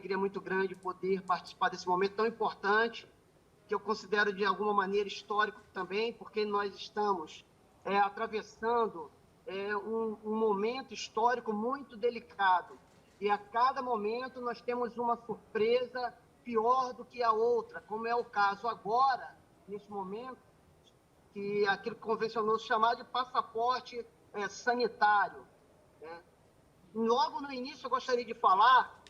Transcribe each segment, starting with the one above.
alegria muito grande poder participar desse momento tão importante, que eu considero de alguma maneira histórico também, porque nós estamos atravessando um momento histórico muito delicado. E a cada momento nós temos uma surpresa pior do que a outra, como é o caso agora, nesse momento, que aquilo que convencionou se chamar de passaporte sanitário. Né? Logo no início eu gostaria de falar,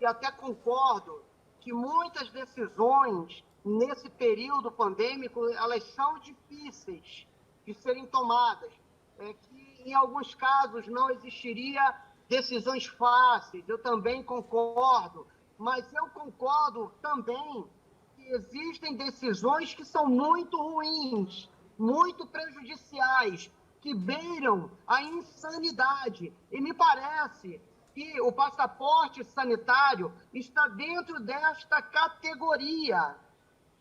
e até concordo, que muitas decisões nesse período pandêmico, elas são difíceis de serem tomadas, que em alguns casos não existiria decisões fáceis, eu também concordo, mas eu concordo também que existem decisões que são muito ruins, muito prejudiciais, que beiram a insanidade. E me parece que o passaporte sanitário está dentro desta categoria.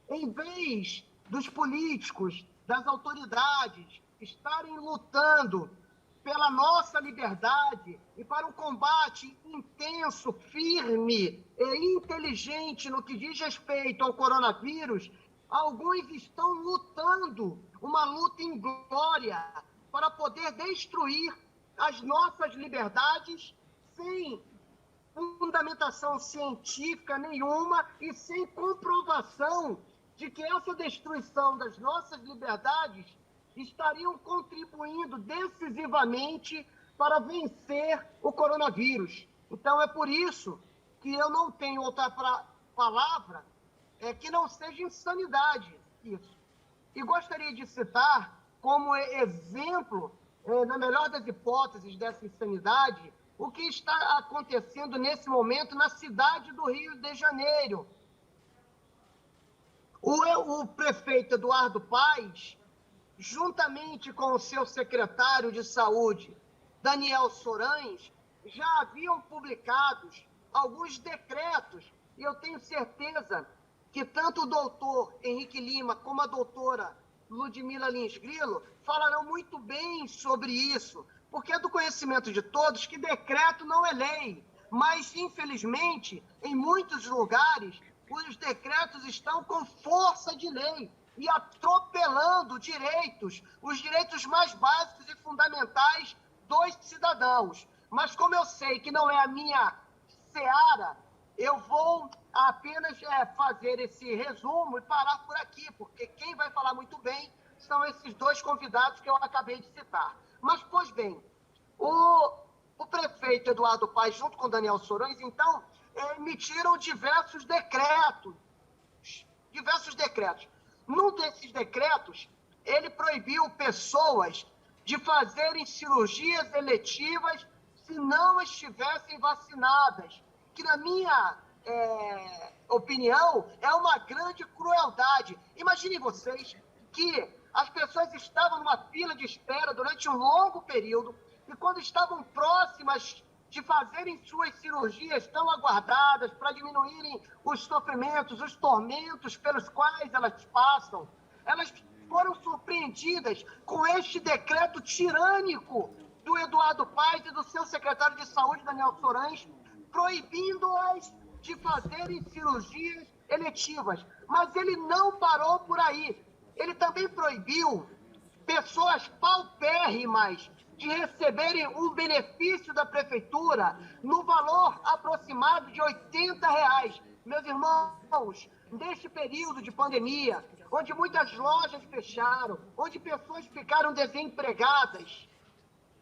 Em vez dos políticos, das autoridades estarem lutando pela nossa liberdade e para um combate intenso, firme e inteligente no que diz respeito ao coronavírus, alguns estão lutando uma luta inglória para poder destruir as nossas liberdades sem fundamentação científica nenhuma e sem comprovação de que essa destruição das nossas liberdades estariam contribuindo decisivamente para vencer o coronavírus. Então, é por isso que eu não tenho outra palavra que não seja insanidade isso. E gostaria de citar como exemplo, na melhor das hipóteses dessa insanidade, o que está acontecendo nesse momento na cidade do Rio de Janeiro. O prefeito Eduardo Paes, juntamente com o seu secretário de Saúde, Daniel Sorães, já haviam publicados alguns decretos, e eu tenho certeza que tanto o doutor Henrique Lima como a doutora Ludmila Lins Grilo falarão muito bem sobre isso, porque é do conhecimento de todos que decreto não é lei, mas, infelizmente, em muitos lugares, os decretos estão com força de lei e atropelando direitos, os direitos mais básicos e fundamentais dos cidadãos. Mas como eu sei que não é a minha seara, eu vou apenas fazer esse resumo e parar por aqui, porque quem vai falar muito bem são esses dois convidados que eu acabei de citar. Mas, pois bem, o prefeito Eduardo Paes, junto com Daniel Sorães, então, emitiram diversos decretos. Num desses decretos, ele proibiu pessoas de fazerem cirurgias eletivas se não estivessem vacinadas, que, na minha opinião, é uma grande crueldade. Imaginem vocês que as pessoas estavam numa fila de espera durante um longo período e, quando estavam próximas de fazerem suas cirurgias tão aguardadas para diminuírem os sofrimentos, os tormentos pelos quais elas passam, elas foram surpreendidas com este decreto tirânico do Eduardo Paes e do seu secretário de Saúde, Daniel Sorães, proibindo-as de fazerem cirurgias eletivas. Mas ele não parou por aí. Ele também proibiu pessoas paupérrimas de receberem um benefício da prefeitura no valor aproximado de R$80. Meus irmãos, neste período de pandemia, onde muitas lojas fecharam, onde pessoas ficaram desempregadas,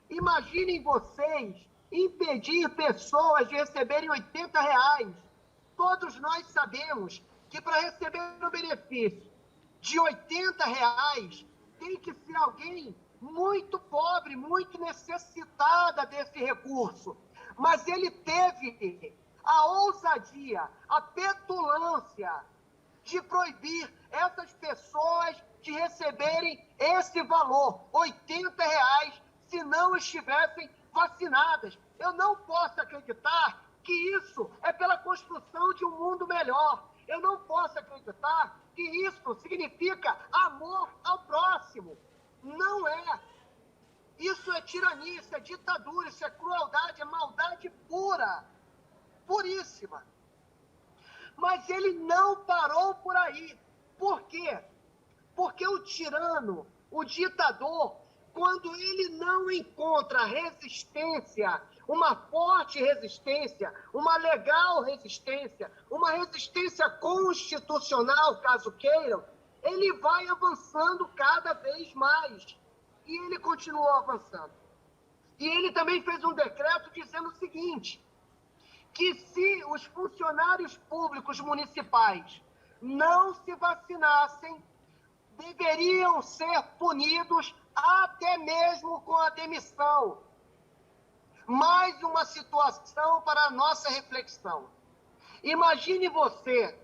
imaginem vocês impedir pessoas de receberem R$80. Todos nós sabemos que para receber o benefício de R$80 tem que ser alguém muito pobre, muito necessitada desse recurso. Mas ele teve a ousadia, a petulância de proibir essas pessoas de receberem esse valor, R$80, se não estivessem vacinadas. Eu não posso acreditar que isso é pela construção de um mundo melhor. Eu não posso acreditar que isso significa amor ao próximo. Não é. Isso é tirania, isso é ditadura, isso é crueldade, é maldade pura, puríssima. Mas ele não parou por aí. Por quê? Porque o tirano, o ditador, quando ele não encontra resistência, uma forte resistência, uma legal resistência, uma resistência constitucional, caso queiram, ele vai avançando cada vez mais. E ele continuou avançando. E ele também fez um decreto dizendo o seguinte, que se os funcionários públicos municipais não se vacinassem, deveriam ser punidos até mesmo com a demissão. Mais uma situação para a nossa reflexão. Imagine você,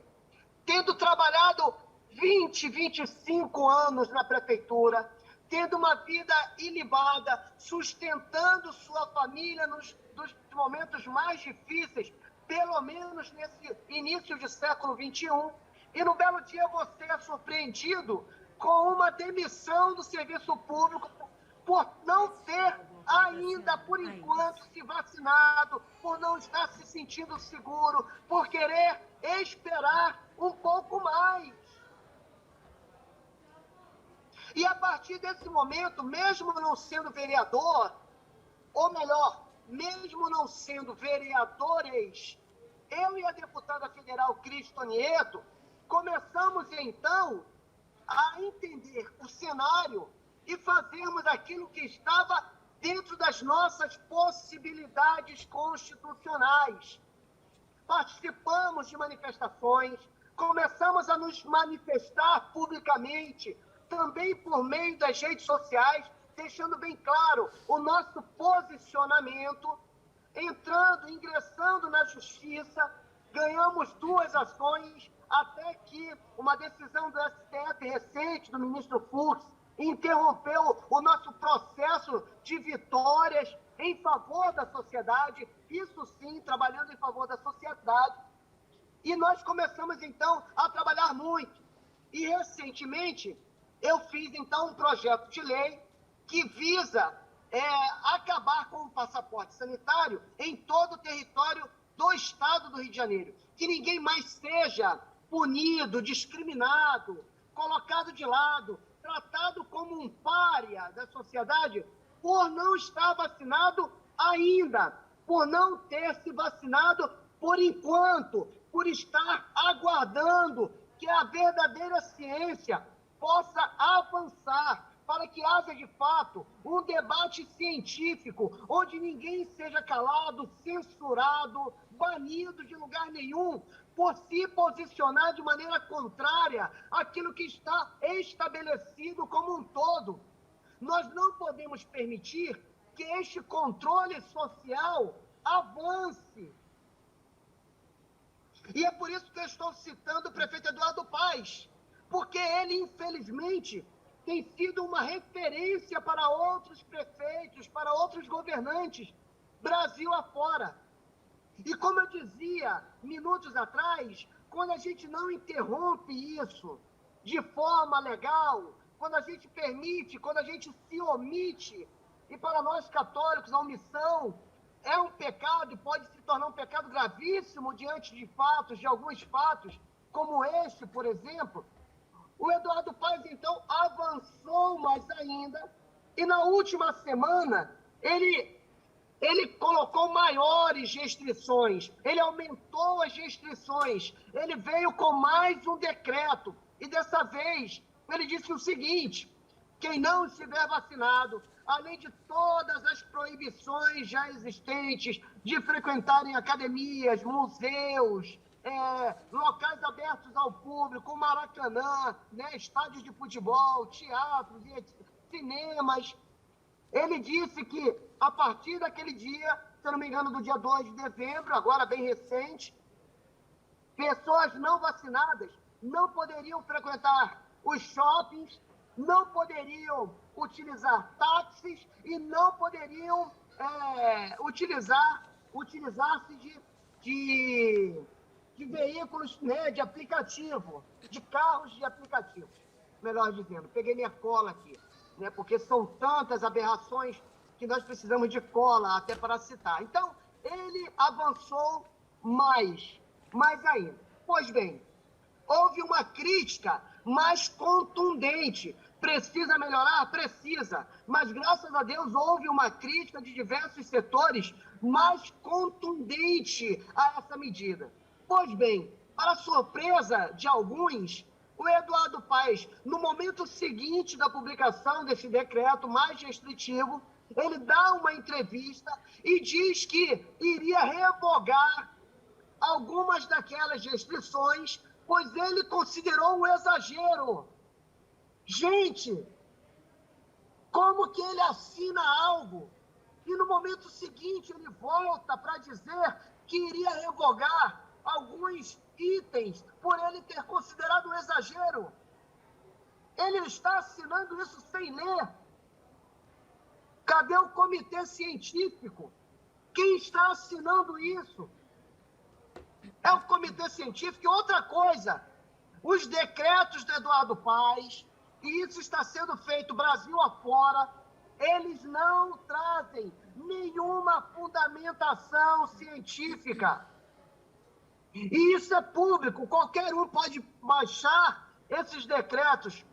tendo trabalhado 20, 25 anos na prefeitura, tendo uma vida ilibada, sustentando sua família nos momentos mais difíceis, pelo menos nesse início de século XXI, e no belo dia você é surpreendido com uma demissão do serviço público por não ter ainda, por enquanto, se vacinado, por não estar se sentindo seguro, por querer esperar um pouco mais. E a partir desse momento, mesmo não sendo vereador, ou melhor, mesmo não sendo vereadores, eu e a deputada federal Cristo Nieto começamos então a entender o cenário e fazermos aquilo que estava dentro das nossas possibilidades constitucionais. Participamos de manifestações, começamos a nos manifestar publicamente, também por meio das redes sociais, deixando bem claro o nosso posicionamento, ingressando na justiça, ganhamos 2 ações, até que uma decisão do STF recente, do ministro Fux, interrompeu o nosso processo de vitórias em favor da sociedade, isso sim, trabalhando em favor da sociedade. E nós começamos, então, a trabalhar muito. E, recentemente, eu fiz, então, um projeto de lei que visa acabar com o passaporte sanitário em todo o território do estado do Rio de Janeiro. Que ninguém mais seja punido, discriminado, colocado de lado, tratado como um pária da sociedade por não estar vacinado ainda, por não ter se vacinado por enquanto, por estar aguardando que a verdadeira ciência possa avançar, para que haja, de fato, um debate científico, onde ninguém seja calado, censurado, banido de lugar nenhum, por se posicionar de maneira contrária àquilo que está estabelecido como um todo. Nós não podemos permitir que este controle social avance. E é por isso que eu estou citando o prefeito Eduardo Paes, porque ele, infelizmente, tem sido uma referência para outros prefeitos, para outros governantes, Brasil afora. E como eu dizia minutos atrás, quando a gente não interrompe isso de forma legal, quando a gente permite, quando a gente se omite, e para nós católicos a omissão é um pecado e pode se tornar um pecado gravíssimo diante de fatos, de alguns fatos, como este, por exemplo. O Eduardo Paes, então, avançou mais ainda e na última semana ele colocou maiores restrições, ele aumentou as restrições, ele veio com mais um decreto e dessa vez ele disse o seguinte, quem não estiver vacinado, além de todas as proibições já existentes de frequentarem academias, museus, locais abertos ao público, Maracanã, né, estádios de futebol, teatros, cinemas. Ele disse que, a partir daquele dia, se eu não me engano, do dia 2 de dezembro, agora bem recente, pessoas não vacinadas não poderiam frequentar os shoppings, não poderiam utilizar táxis e não poderiam utilizar-se de veículos, né, de aplicativo, de carros de aplicativo, melhor dizendo. Peguei minha cola aqui, né, porque são tantas aberrações que nós precisamos de cola até para citar. Então, ele avançou mais ainda. Pois bem, houve uma crítica mais contundente. Precisa melhorar? Precisa. Mas, graças a Deus, houve uma crítica de diversos setores mais contundente a essa medida. Pois bem, para surpresa de alguns, o Eduardo Paes, no momento seguinte da publicação desse decreto mais restritivo, ele dá uma entrevista e diz que iria revogar algumas daquelas restrições, pois ele considerou um exagero. Gente, como que ele assina algo e no momento seguinte ele volta para dizer que iria revogar alguns itens por ele ter considerado um exagero? Ele está assinando isso sem ler. Cadê o comitê científico? Quem está assinando isso? É o comitê científico. E outra coisa, os decretos do Eduardo Paes, e isso está sendo feito Brasil afora, eles não trazem nenhuma fundamentação científica. E isso é público, qualquer um pode baixar esses decretos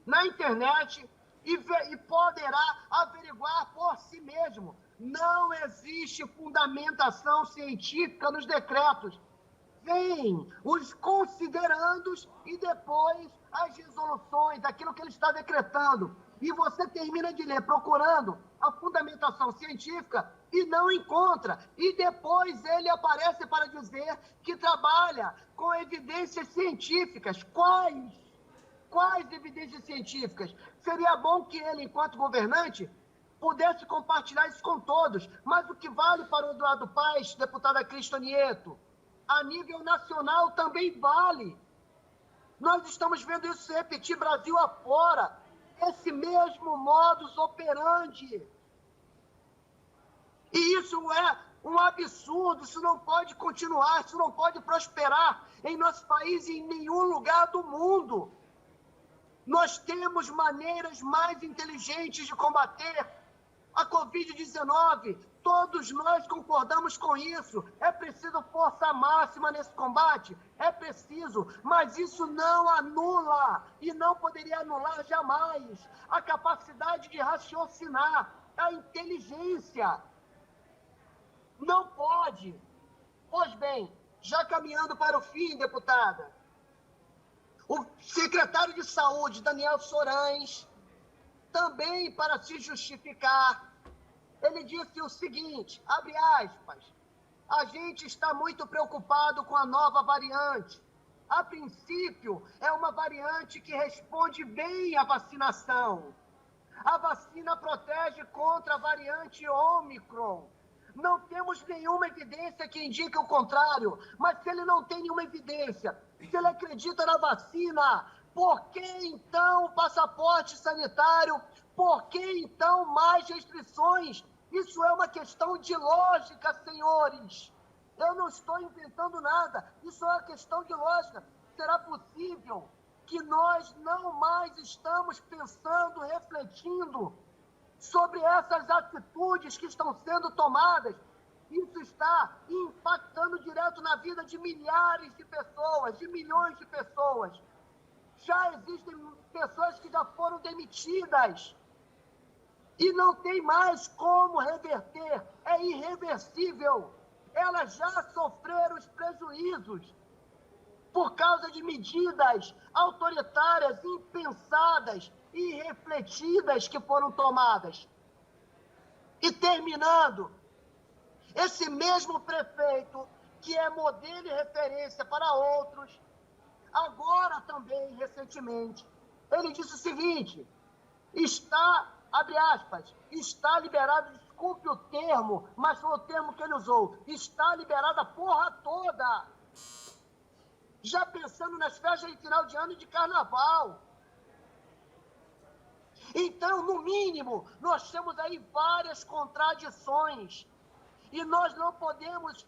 na internet e poderá averiguar por si mesmo. Não existe fundamentação científica nos decretos. Vem os considerandos e depois as resoluções, aquilo que ele está decretando. E você termina de ler procurando a fundamentação científica e não encontra. E depois ele aparece para dizer que trabalha com evidências científicas. Quais evidências científicas? Seria bom que ele, enquanto governante, pudesse compartilhar isso com todos. Mas o que vale para o Eduardo Paes, deputada Cristo Nieto, a nível nacional também vale. Nós estamos vendo isso se repetir Brasil afora. Esse mesmo modus operandi. E isso é um absurdo, isso não pode continuar, isso não pode prosperar em nosso país e em nenhum lugar do mundo. Nós temos maneiras mais inteligentes de combater a Covid-19. Todos nós concordamos com isso. É preciso força máxima nesse combate? É preciso, mas isso não anula e não poderia anular jamais a capacidade de raciocinar, a inteligência. Não pode. Pois bem, já caminhando para o fim, deputada, o secretário de Saúde, Daniel Sorães, também para se justificar, ele disse o seguinte, abre aspas, a gente está muito preocupado com a nova variante. A princípio, é uma variante que responde bem à vacinação. A vacina protege contra a variante Ômicron. Não temos nenhuma evidência que indique o contrário, mas se ele não tem nenhuma evidência, se ele acredita na vacina, por que então o passaporte sanitário? Por que então mais restrições? Isso é uma questão de lógica, senhores. Eu não estou inventando nada. Isso é uma questão de lógica. Será possível que nós não mais estamos pensando, refletindo sobre essas atitudes que estão sendo tomadas? Isso está impactando direto na vida de milhares de pessoas, de milhões de pessoas. Já existem pessoas que já foram demitidas e não tem mais como reverter, é irreversível. Elas já sofreram os prejuízos por causa de medidas autoritárias, impensadas e irrefletidas que foram tomadas. E terminando, esse mesmo prefeito, que é modelo e referência para outros, agora também, recentemente, ele disse o seguinte, abre aspas, está liberado, desculpe o termo, mas foi o termo que ele usou, está liberada a porra toda. Já pensando nas festas de final de ano e de carnaval. Então, no mínimo, nós temos aí várias contradições e nós não podemos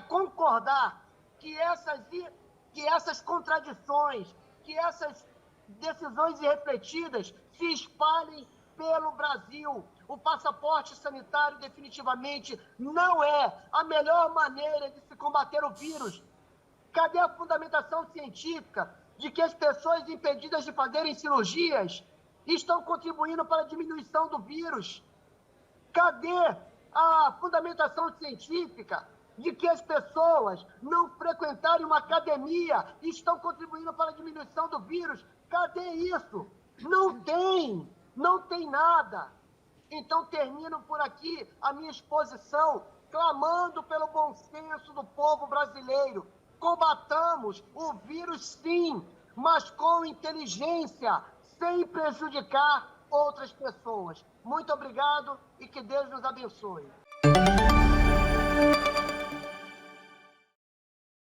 concordar que essas contradições, que essas decisões irrefletidas se espalhem pelo Brasil. O passaporte sanitário definitivamente não é a melhor maneira de se combater o vírus. Cadê a fundamentação científica de que as pessoas impedidas de fazerem cirurgias estão contribuindo para a diminuição do vírus? Cadê a fundamentação científica de que as pessoas não frequentarem uma academia estão contribuindo para a diminuição do vírus? Cadê isso? Não tem nada. Então, termino por aqui a minha exposição, clamando pelo bom senso do povo brasileiro. Combatamos o vírus, sim, mas com inteligência, sem prejudicar outras pessoas. Muito obrigado e que Deus nos abençoe.